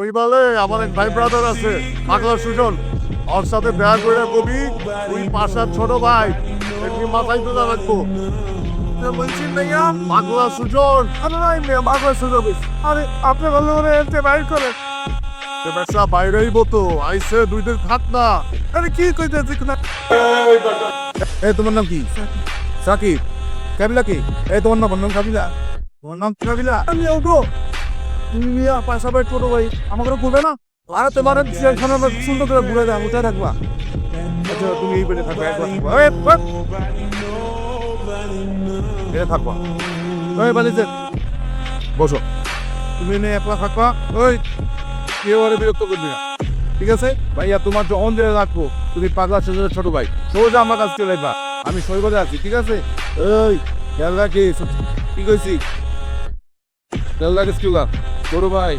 ওই বলে আমার এক ভাই ব্রাদার আছে পাগলা সুজন, ওর সাথে দেখা করে কবি ওই পাশার ছোট ভাই একটি মাথায় তুলে রাখবো। বলছি ভাইয়া পাগলা সুজন, পাগলা সুজন, আরে আপনি ভালো করে এতে বাইর করেন ব্যবসা বাইরেই বতো আইসে 2 দিন থাক না। আরে কি কইতেছি না, এই তোমার নাম কি? সাকিব। কাবিলা কি? এই তোমার নাম কাবিলা? তোমার নাম কাবিলা? আমি ওগো তুমি পয়সা বাইর করো ভাই, আমাকে ঘুরবে না? আরে তোমার সুন্দর করে ঘুরে দাও, উঠে থাকবা। আচ্ছা তুমি এই বেড়ে থাকবে, একবার থাকবা। ওই বালিজে বসো, তুমি এনে একলা থাকবা। ওই কেউ আরে বিরক্ত করবি না, ঠিক আছে ভাইয়া? তোমার যখন দিয়ে রাখবো তুমি পাগলা সুজনের ছোট ভাই, সোজা আমার কাছে চলে আসবা। আমি সই করে আছি, ঠিক আছে? ওই খেয়াল রাখিস, কি কইছি? খেয়াল রাখিস কিউলা ছোট ভাই।